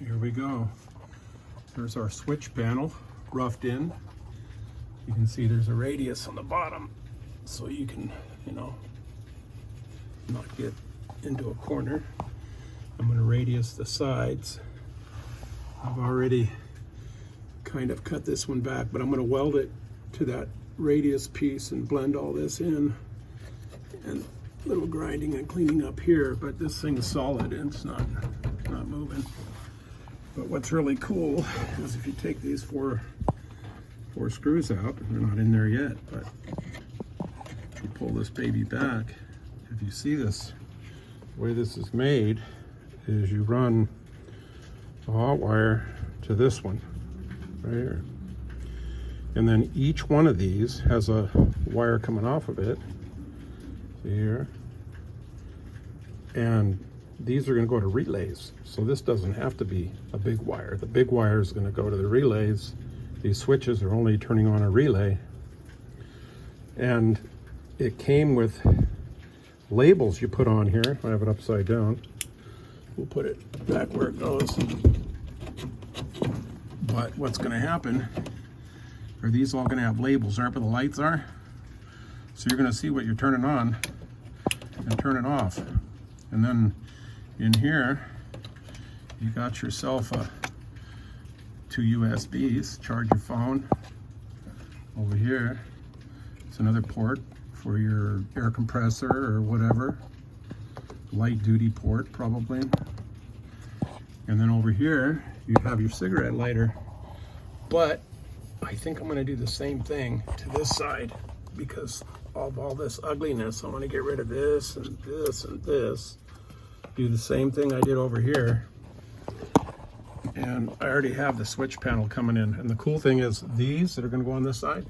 Here we go. There's our switch panel, roughed in. You can see there's a radius on the bottom, so you can, not get into a corner. I'm going to radius the sides. I've already kind of cut this one back, but I'm going to weld it to that radius piece and blend all this in. And a little grinding and cleaning up here, but this thing's solid and it's not moving. But what's really cool is if you take these four screws out, they're not in there yet, but if you pull this baby back, if you see this, the way this is made is you run a hot wire to this one right here, and then each one of these has a wire coming off of it. See here, and these are going to go to relays, so this doesn't have to be a big wire. The big wire is going to go to the relays. These switches are only turning on a relay, and it came with labels you put on here. I have it upside down. We'll put it back where it goes. But what's going to happen are these all going to have labels right where the lights are, so you're going to see what you're turning on and turning off. And then in here you got yourself two USBs, charge your phone. Over here it's another port for your air compressor or whatever, light duty port probably. And then over here you have your cigarette lighter. But I think I'm going to do the same thing to this side because of all this ugliness. I want to get rid of this and this and this. Do the same thing I did over here. And I already have the switch panel coming in. And the cool thing is these that are going to go on this side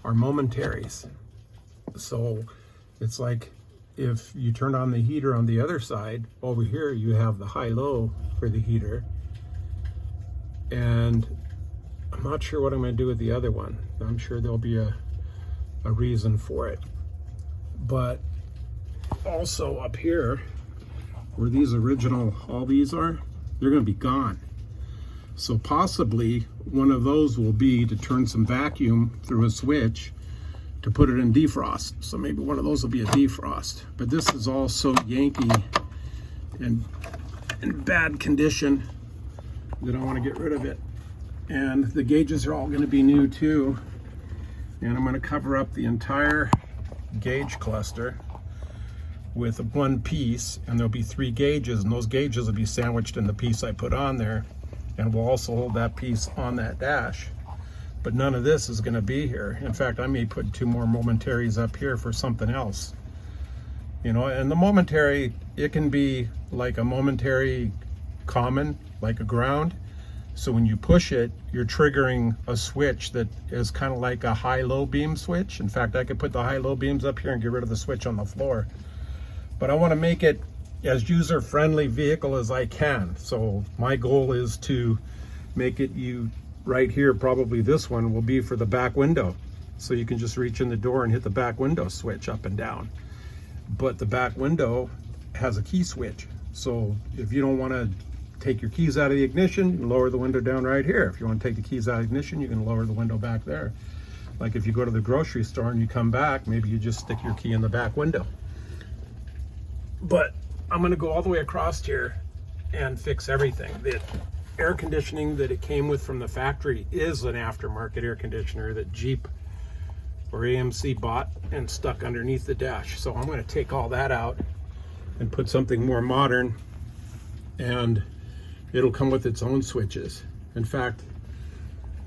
are momentaries. So it's like if you turn on the heater on the other side, over here you have the high-low for the heater. And I'm not sure what I'm going to do with the other one. I'm sure there'll be a reason for it. But also up here, where these original, all these are, they're going to be gone. So possibly one of those will be to turn some vacuum through a switch to put it in defrost. So maybe one of those will be a defrost. But this is all so Yankee and in bad condition that I want to get rid of it. And the gauges are all going to be new too. And I'm going to cover up the entire gauge cluster with one piece, and there'll be 3 gauges, and those gauges will be sandwiched in the piece I put on there, and we'll also hold that piece on that dash. But none of this is going to be here. In fact, I may put 2 more momentaries up here for something else. And the momentary, it can be like a momentary common, like a ground. So when you push it, you're triggering a switch that is kind of like a high-low beam switch. In fact, I could put the high-low beams up here and get rid of the switch on the floor. But I want to make it as user-friendly vehicle as I can. So my goal is to make it right here, probably this one will be for the back window. So you can just reach in the door and hit the back window switch up and down. But the back window has a key switch. So if you don't want to take your keys out of the ignition, you can lower the window down right here. If you want to take the keys out of the ignition, you can lower the window back there. Like if you go to the grocery store and you come back, maybe you just stick your key in the back window. But I'm going to go all the way across here and fix everything. The air conditioning that it came with from the factory is an aftermarket air conditioner that Jeep or AMC bought and stuck underneath the dash. So I'm going to take all that out and put something more modern, and it'll come with its own switches. In fact,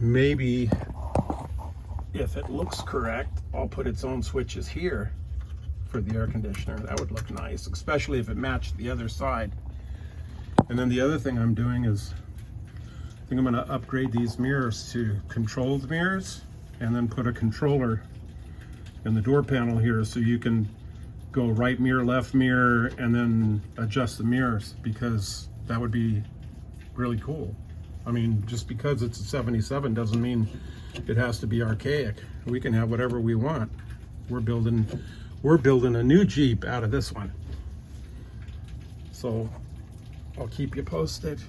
maybe if it looks correct, I'll put its own switches here for the air conditioner. That would look nice, especially if it matched the other side. And then the other thing I'm doing is, I think I'm going to upgrade these mirrors to controlled mirrors, and then put a controller in the door panel here so you can go right mirror, left mirror, and then adjust the mirrors, because that would be really cool. I mean, just because it's a 77 doesn't mean it has to be archaic. We can have whatever we want. We're building a new Jeep out of this one. So I'll keep you posted.